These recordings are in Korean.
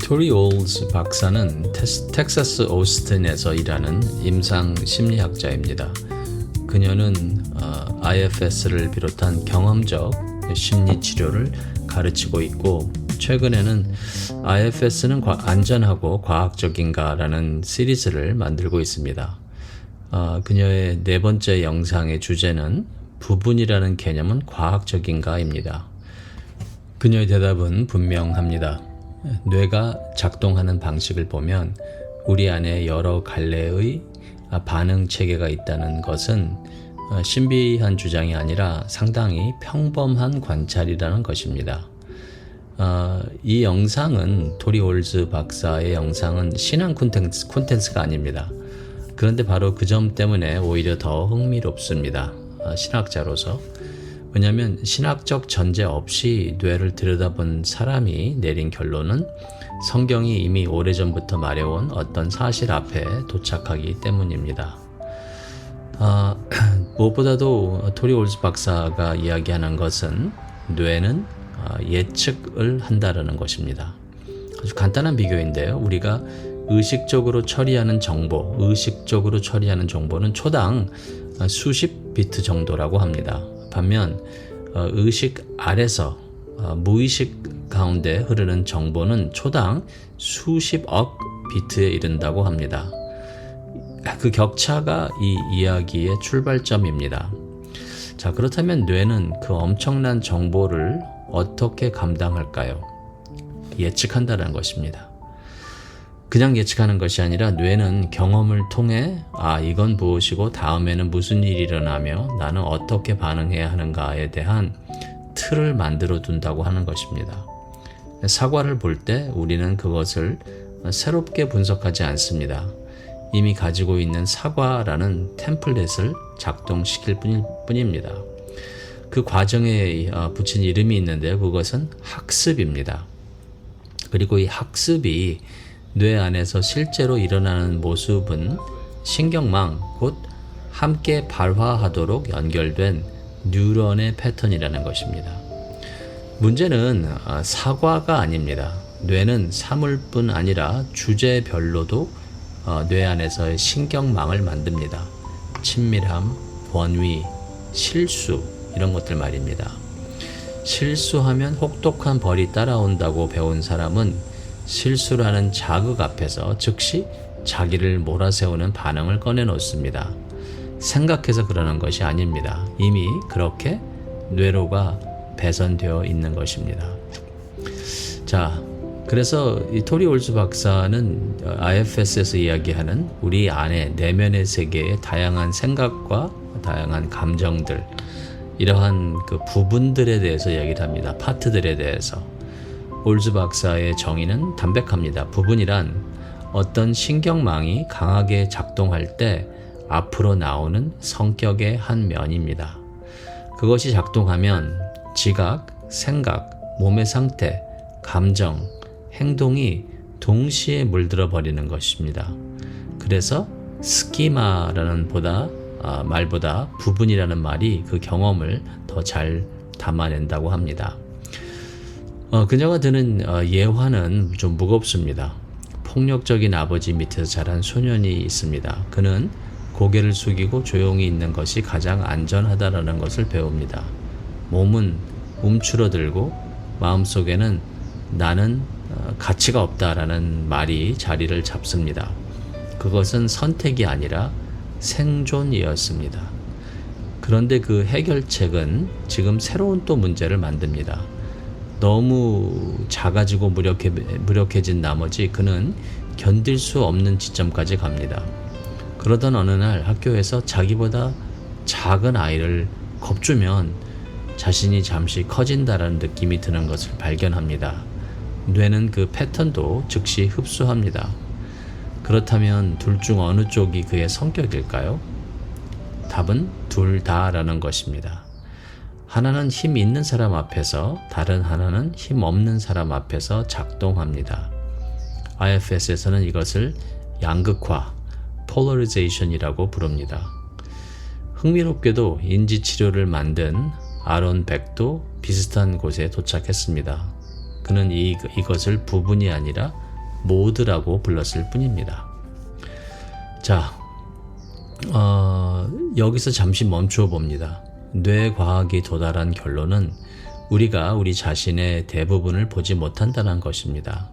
토리 올즈 박사는 텍사스 오스틴에서 일하는 임상 심리학자입니다. 그녀는 IFS를 비롯한 경험적 심리 치료를 가르치고 있고, 최근에는 IFS는 안전하고 과학적인가라는 시리즈를 만들고 있습니다. 그녀의 네 번째 영상의 주제는 부분이라는 개념은 과학적인가입니다. 그녀의 대답은 분명합니다. 뇌가 작동하는 방식을 보면 우리 안에 여러 갈래의 반응 체계가 있다는 것은 신비한 주장이 아니라 상당히 평범한 관찰이라는 것입니다. 이 영상은 토리 올즈 박사의 영상은 신앙 콘텐츠가 아닙니다. 그런데 바로 그 점 때문에 오히려 더 흥미롭습니다. 신학자로서. 왜냐하면 신학적 전제 없이 뇌를 들여다본 사람이 내린 결론은 성경이 이미 오래전부터 말해온 어떤 사실 앞에 도착하기 때문입니다. 무엇보다도 토리 올즈 박사가 이야기하는 것은 뇌는 예측을 한다는 것입니다. 아주 간단한 비교인데요. 우리가 의식적으로 처리하는 정보는 초당 수십 비트 정도라고 합니다. 반면 의식 아래서 무의식 가운데 흐르는 정보는 초당 수십억 비트에 이른다고 합니다. 그 격차가 이 이야기의 출발점입니다. 자, 그렇다면 뇌는 그 엄청난 정보를 어떻게 감당할까요? 예측한다는 것입니다. 그냥 예측하는 것이 아니라 뇌는 경험을 통해 이건 무엇이고 다음에는 무슨 일이 일어나며 나는 어떻게 반응해야 하는가에 대한 틀을 만들어 둔다고 하는 것입니다. 사과를 볼 때 우리는 그것을 새롭게 분석하지 않습니다. 이미 가지고 있는 사과라는 템플릿을 작동시킬 뿐입니다. 그 과정에 붙인 이름이 있는데요. 그것은 학습입니다. 그리고 이 학습이 뇌 안에서 실제로 일어나는 모습은 신경망, 곧 함께 발화하도록 연결된 뉴런의 패턴이라는 것입니다. 문제는 사과가 아닙니다. 뇌는 사물뿐 아니라 주제별로도 뇌 안에서의 신경망을 만듭니다. 친밀함, 권위, 실수 이런 것들 말입니다. 실수하면 혹독한 벌이 따라온다고 배운 사람은 실수라는 자극 앞에서 즉시 자기를 몰아세우는 반응을 꺼내놓습니다. 생각해서 그러는 것이 아닙니다. 이미 그렇게 뇌로가 배선되어 있는 것입니다. 자, 그래서 이 토리 올즈 박사는 IFS에서 이야기하는 우리 안에 내면의 세계의 다양한 생각과 다양한 감정들, 이러한 그 부분들에 대해서 이야기를 합니다. 파트들에 대해서. 올즈 박사의 정의는 담백합니다. 부분이란 어떤 신경망이 강하게 작동할 때 앞으로 나오는 성격의 한 면입니다. 그것이 작동하면 지각, 생각, 몸의 상태, 감정, 행동이 동시에 물들어 버리는 것입니다. 그래서 스키마라는 말보다 부분이라는 말이 그 경험을 더 잘 담아낸다고 합니다. 그녀가 드는 예화는 좀 무겁습니다. 폭력적인 아버지 밑에서 자란 소년이 있습니다. 그는 고개를 숙이고 조용히 있는 것이 가장 안전하다라는 것을 배웁니다. 몸은 움츠러들고 마음속에는 나는 가치가 없다라는 말이 자리를 잡습니다. 그것은 선택이 아니라 생존이었습니다. 그런데 그 해결책은 지금 새로운 또 문제를 만듭니다. 너무 작아지고 무력해진 나머지 그는 견딜 수 없는 지점까지 갑니다. 그러던 어느 날 학교에서 자기보다 작은 아이를 겁주면 자신이 잠시 커진다라는 느낌이 드는 것을 발견합니다. 뇌는 그 패턴도 즉시 흡수합니다. 그렇다면 둘 중 어느 쪽이 그의 성격일까요? 답은 둘 다라는 것입니다. 하나는 힘 있는 사람 앞에서, 다른 하나는 힘 없는 사람 앞에서 작동합니다. IFS에서는 이것을 양극화, polarization이라고 부릅니다. 흥미롭게도 인지치료를 만든 아론 벡도 비슷한 곳에 도착했습니다. 그는 이것을 부분이 아니라 모드라고 불렀을 뿐입니다. 자, 여기서 잠시 멈추어 봅니다. 뇌과학이 도달한 결론은 우리가 우리 자신의 대부분을 보지 못한다는 것입니다.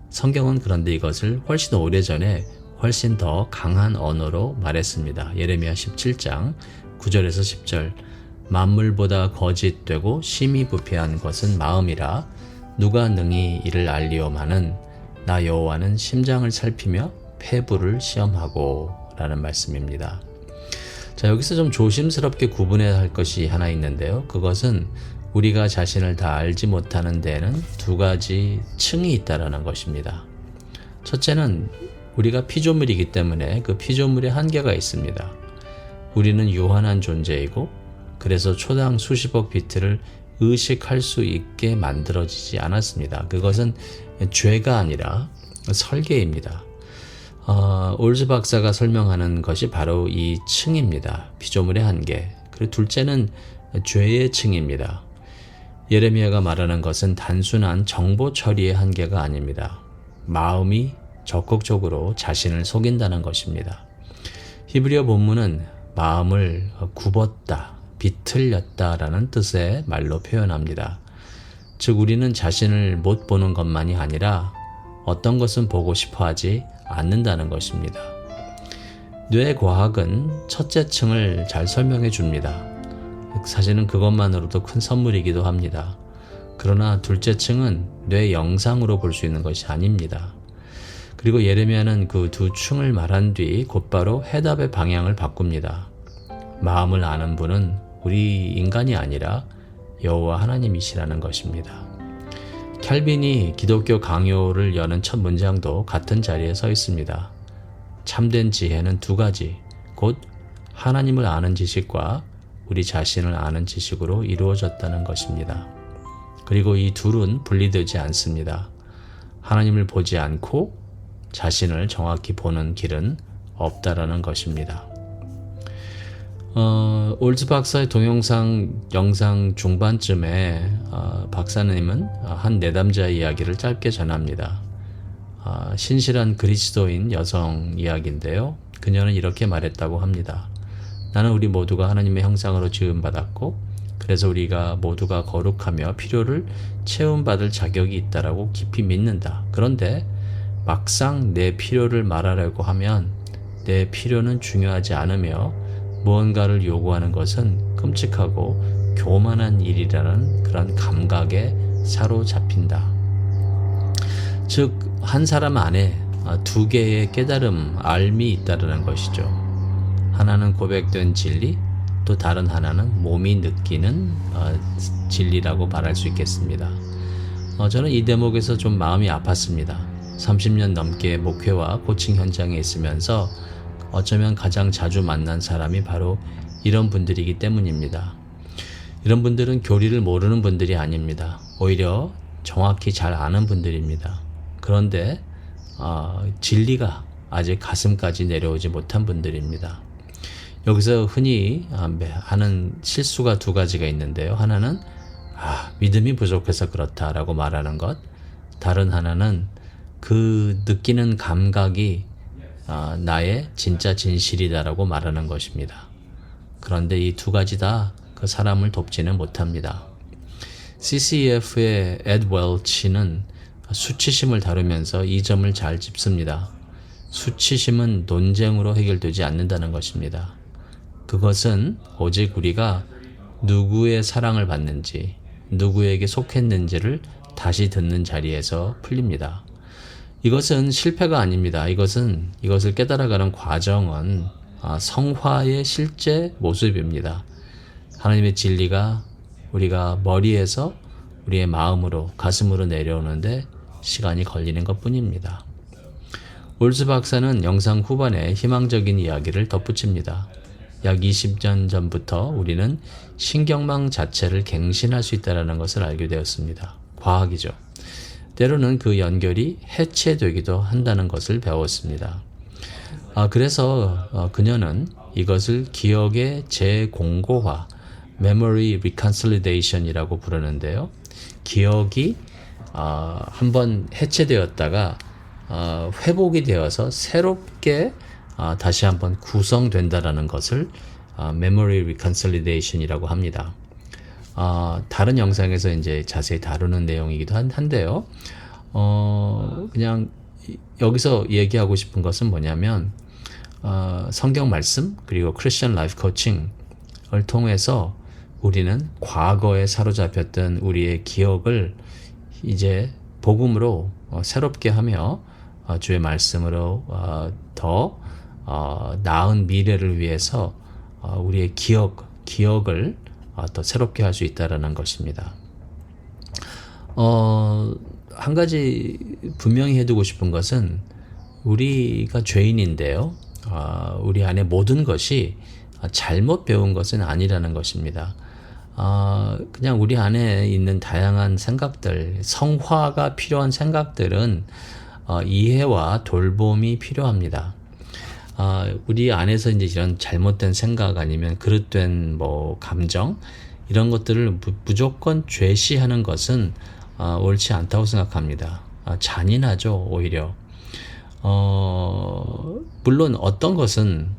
성경은 그런데 이것을 훨씬 오래전에 훨씬 더 강한 언어로 말했습니다. 예레미야 17장 9절에서 10절 만물보다 거짓되고 심히 부패한 것은 마음이라 누가 능히 이를 알리오마는 나 여호와는 심장을 살피며 폐부를 시험하고 라는 말씀입니다. 자, 여기서 좀 조심스럽게 구분해야 할 것이 하나 있는데요. 그것은 우리가 자신을 다 알지 못하는 데에는 두 가지 층이 있다라는 것입니다. 첫째는 우리가 피조물이기 때문에 그 피조물의 한계가 있습니다. 우리는 유한한 존재이고 그래서 초당 수십억 비트를 의식할 수 있게 만들어지지 않았습니다. 그것은 죄가 아니라 설계입니다. 올즈 박사가 설명하는 것이 바로 이 층입니다. 피조물의 한계. 그리고 둘째는 죄의 층입니다. 예레미야가 말하는 것은 단순한 정보 처리의 한계가 아닙니다. 마음이 적극적으로 자신을 속인다는 것입니다. 히브리어 본문은 마음을 굽었다, 비틀렸다라는 뜻의 말로 표현합니다. 즉 우리는 자신을 못 보는 것만이 아니라 어떤 것은 보고 싶어 하지 않는다는 것입니다. 뇌과학은 첫째 층을 잘 설명해 줍니다. 사실은 그것만으로도 큰 선물이기도 합니다. 그러나 둘째 층은 뇌 영상으로 볼 수 있는 것이 아닙니다. 그리고 예레미야는 그 두 층을 말한 뒤 곧바로 해답의 방향을 바꿉니다. 마음을 아는 분은 우리 인간이 아니라 여호와 하나님이시라는 것입니다. 캘빈이 기독교 강요를 여는 첫 문장도 같은 자리에 서 있습니다. 참된 지혜는 두 가지, 곧 하나님을 아는 지식과 우리 자신을 아는 지식으로 이루어졌다는 것입니다. 그리고 이 둘은 분리되지 않습니다. 하나님을 보지 않고 자신을 정확히 보는 길은 없다라는 것입니다. 올즈 박사의 동영상 영상 중반쯤에 박사님은 한 내담자의 이야기를 짧게 전합니다. 신실한 그리스도인 여성 이야기인데요. 그녀는 이렇게 말했다고 합니다. 나는 우리 모두가 하나님의 형상으로 지음받았고 그래서 우리가 모두가 거룩하며 필요를 채움받을 자격이 있다라고 깊이 믿는다. 그런데 막상 내 필요를 말하려고 하면 내 필요는 중요하지 않으며 무언가를 요구하는 것은 끔찍하고 교만한 일이라는 그런 감각에 사로잡힌다. 즉, 한 사람 안에 두 개의 깨달음, 알미 있다는 것이죠. 하나는 고백된 진리, 또 다른 하나는 몸이 느끼는 진리라고 말할 수 있겠습니다. 저는 이 대목에서 좀 마음이 아팠습니다. 30년 넘게 목회와 코칭 현장에 있으면서 어쩌면 가장 자주 만난 사람이 바로 이런 분들이기 때문입니다. 이런 분들은 교리를 모르는 분들이 아닙니다. 오히려 정확히 잘 아는 분들입니다. 그런데 진리가 아직 가슴까지 내려오지 못한 분들입니다. 여기서 흔히 하는 실수가 두 가지가 있는데요. 하나는 믿음이 부족해서 그렇다라고 말하는 것, 다른 하나는 그 느끼는 감각이 나의 진짜 진실이다라고 말하는 것입니다. 그런데 이 두 가지 다 그 사람을 돕지는 못합니다. CCEF의 에드 웰치는 수치심을 다루면서 이 점을 잘 짚습니다. 수치심은 논쟁으로 해결되지 않는다는 것입니다. 그것은 오직 우리가 누구의 사랑을 받는지, 누구에게 속했는지를 다시 듣는 자리에서 풀립니다. 이것은 실패가 아닙니다. 이것을 깨달아가는 과정은 성화의 실제 모습입니다. 하나님의 진리가 우리가 머리에서 우리의 마음으로, 가슴으로 내려오는데 시간이 걸리는 것뿐입니다. 올즈 박사는 영상 후반에 희망적인 이야기를 덧붙입니다. 약 20년 전부터 우리는 신경망 자체를 갱신할 수 있다는 것을 알게 되었습니다. 과학이죠. 때로는 그 연결이 해체되기도 한다는 것을 배웠습니다. 그래서 그녀는 이것을 기억의 재공고화, memory reconciliation이라고 부르는데요. 기억이 한번 해체되었다가 회복이 되어서 새롭게 다시 한번 구성된다라는 것을 memory reconciliation이라고 합니다. 다른 영상에서 이제 자세히 다루는 내용이기도 한데요. 그냥 여기서 얘기하고 싶은 것은 뭐냐면 성경 말씀 그리고 크리스천 라이프 코칭을 통해서 우리는 과거에 사로잡혔던 우리의 기억을 이제 복음으로 새롭게 하며 주의 말씀으로 더 나은 미래를 위해서 우리의 기억을 더 새롭게 할 수 있다라는 것입니다. 한 가지 분명히 해두고 싶은 것은 우리가 죄인인데요. 우리 안에 모든 것이 잘못 배운 것은 아니라는 것입니다. 그냥 우리 안에 있는 다양한 생각들, 성화가 필요한 생각들은 이해와 돌봄이 필요합니다. 우리 안에서 이제 이런 잘못된 생각 아니면 그릇된 감정 이런 것들을 무조건 죄시하는 것은 옳지 않다고 생각합니다. 잔인하죠, 오히려. 물론 어떤 것은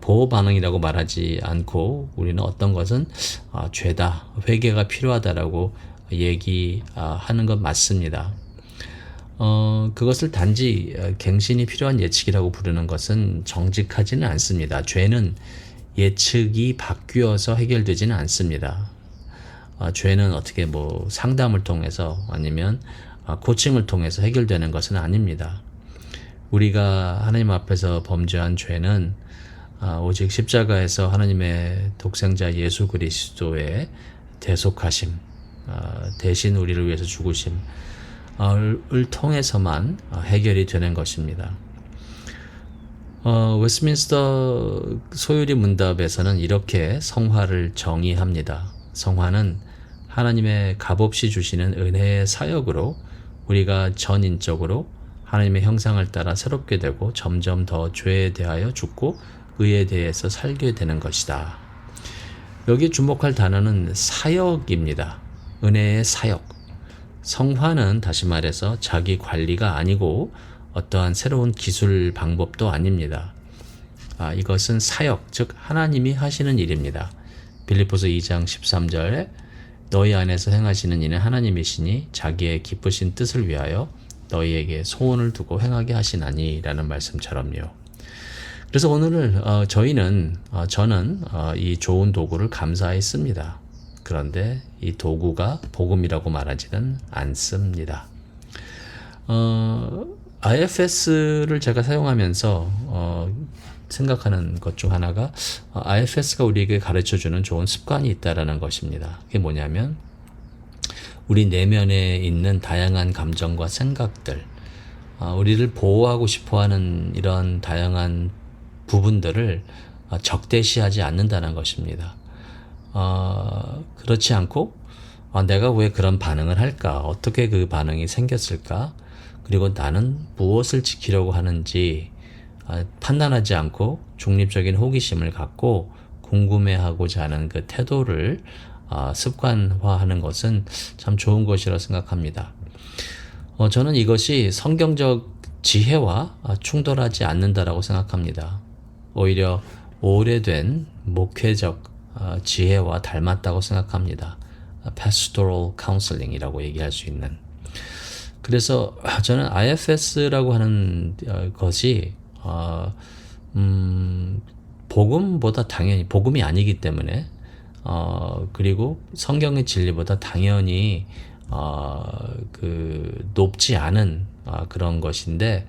보호 반응이라고 말하지 않고 우리는 어떤 것은 죄다, 회개가 필요하다라고 얘기하는 건 맞습니다. 그것을 단지 갱신이 필요한 예측이라고 부르는 것은 정직하지는 않습니다. 죄는 예측이 바뀌어서 해결되지는 않습니다. 죄는 어떻게 상담을 통해서 아니면 코칭을 통해서 해결되는 것은 아닙니다. 우리가 하나님 앞에서 범죄한 죄는 오직 십자가에서 하나님의 독생자 예수 그리스도의 대속하심, 대신 우리를 위해서 죽으심 을 통해서만 해결이 되는 것입니다. 웨스트민스터 소유리 문답에서는 이렇게 성화를 정의합니다. 성화는 하나님의 값없이 주시는 은혜의 사역으로 우리가 전인적으로 하나님의 형상을 따라 새롭게 되고 점점 더 죄에 대하여 죽고 의에 대해서 살게 되는 것이다. 여기 주목할 단어는 사역입니다. 은혜의 사역. 성화는 다시 말해서 자기 관리가 아니고 어떠한 새로운 기술 방법도 아닙니다. 이것은 사역, 즉 하나님이 하시는 일입니다. 빌립보서 2장 13절에 너희 안에서 행하시는 이는 하나님이시니 자기의 기쁘신 뜻을 위하여 너희에게 소원을 두고 행하게 하시나니 라는 말씀처럼요. 그래서 오늘 저는 이 좋은 도구를 감사히 씁니다. 그런데 이 도구가 복음이라고 말하지는 않습니다. IFS를 제가 사용하면서 생각하는 것 중 하나가 IFS가 우리에게 가르쳐주는 좋은 습관이 있다는 것입니다. 그게 뭐냐면 우리 내면에 있는 다양한 감정과 생각들, 우리를 보호하고 싶어하는 이런 다양한 부분들을 적대시하지 않는다는 것입니다. 그렇지 않고 내가 왜 그런 반응을 할까? 어떻게 그 반응이 생겼을까? 그리고 나는 무엇을 지키려고 하는지 판단하지 않고 중립적인 호기심을 갖고 궁금해하고자 하는 그 태도를 습관화하는 것은 참 좋은 것이라고 생각합니다. 저는 이것이 성경적 지혜와 충돌하지 않는다라고 생각합니다. 오히려 오래된 목회적 지혜와 닮았다고 생각합니다. Pastoral Counseling이라고 얘기할 수 있는. 그래서 저는 IFS라고 하는 것이 복음보다 당연히 복음이 아니기 때문에 그리고 성경의 진리보다 당연히 높지 않은 그런 것인데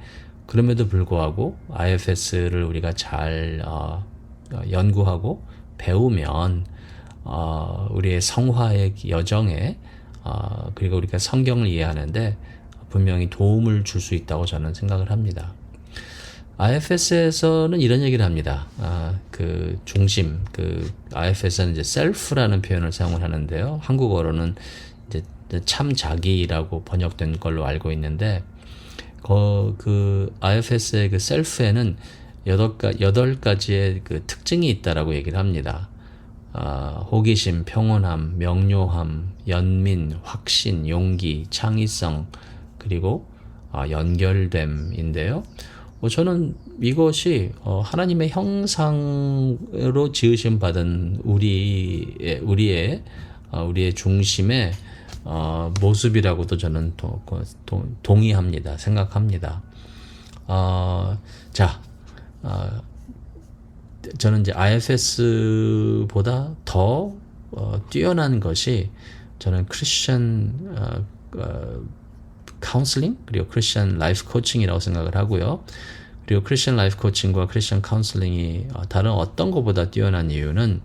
그럼에도 불구하고 IFS를 우리가 잘 연구하고 배우면 우리의 성화의 여정에 그리고 우리가 성경을 이해하는데 분명히 도움을 줄 수 있다고 저는 생각을 합니다. IFS에서는 이런 얘기를 합니다. 중심, IFS는 이제 self라는 표현을 사용을 하는데요. 한국어로는 이제 참 자기라고 번역된 걸로 알고 있는데, IFS의 그 self에는 8가지의 그 특징이 있다라고 얘기를 합니다. 호기심, 평온함, 명료함, 연민, 확신, 용기, 창의성, 그리고 연결됨인데요. 저는 이것이 하나님의 형상으로 지으심 받은 우리의 중심의 모습이라고도 저는 동의합니다. 생각합니다. 저는 이제 IFS보다 더 뛰어난 것이 저는 크리스천 카운슬링 그리고 크리스천 라이프 코칭이라고 생각을 하고요. 그리고 크리스천 라이프 코칭과 크리스천 카운슬링이 다른 어떤 것보다 뛰어난 이유는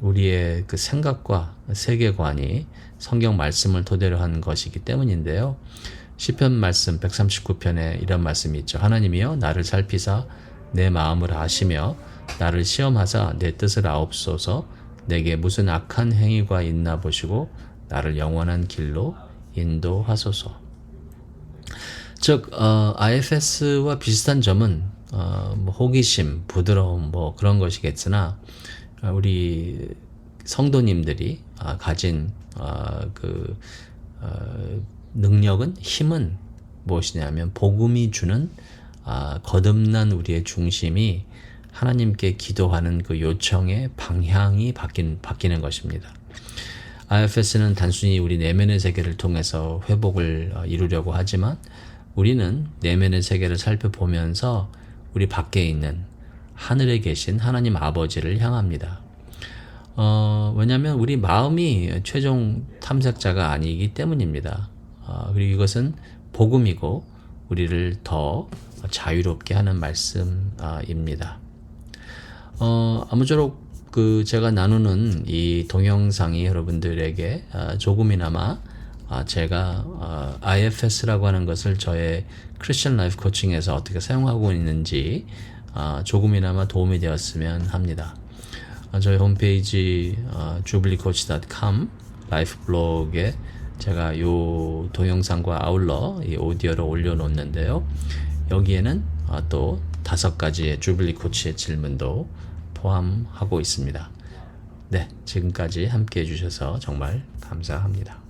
우리의 그 생각과 세계관이 성경 말씀을 토대로 한 것이기 때문인데요. 시편 말씀 139편에 이런 말씀이 있죠. 하나님이여 나를 살피사 내 마음을 아시며 나를 시험하사 내 뜻을 아옵소서. 내게 무슨 악한 행위가 있나 보시고 나를 영원한 길로 인도하소서. 즉 IFS와 비슷한 점은 호기심, 부드러움 그런 것이겠으나 우리 성도님들이 가진 능력은, 힘은 무엇이냐면 복음이 주는 거듭난 우리의 중심이 하나님께 기도하는 그 요청의 방향이 바뀌는 것입니다. IFS는 단순히 우리 내면의 세계를 통해서 회복을 이루려고 하지만 우리는 내면의 세계를 살펴보면서 우리 밖에 있는 하늘에 계신 하나님 아버지를 향합니다. 왜냐하면 우리 마음이 최종 탐색자가 아니기 때문입니다. 그리고 이것은 복음이고 우리를 더 자유롭게 하는 말씀입니다. 아무쪼록 제가 나누는 이 동영상이 여러분들에게 조금이나마 제가 IFS라고 하는 것을 저의 크리스천 라이프 코칭에서 어떻게 사용하고 있는지 조금이나마 도움이 되었으면 합니다. 저희 홈페이지 jubileecoach.com 라이프 블로그에 제가 이 동영상과 아울러 이 오디오를 올려놓는데요. 여기에는 또 5가지의 주빌리 코치의 질문도 포함하고 있습니다. 네, 지금까지 함께 해주셔서 정말 감사합니다.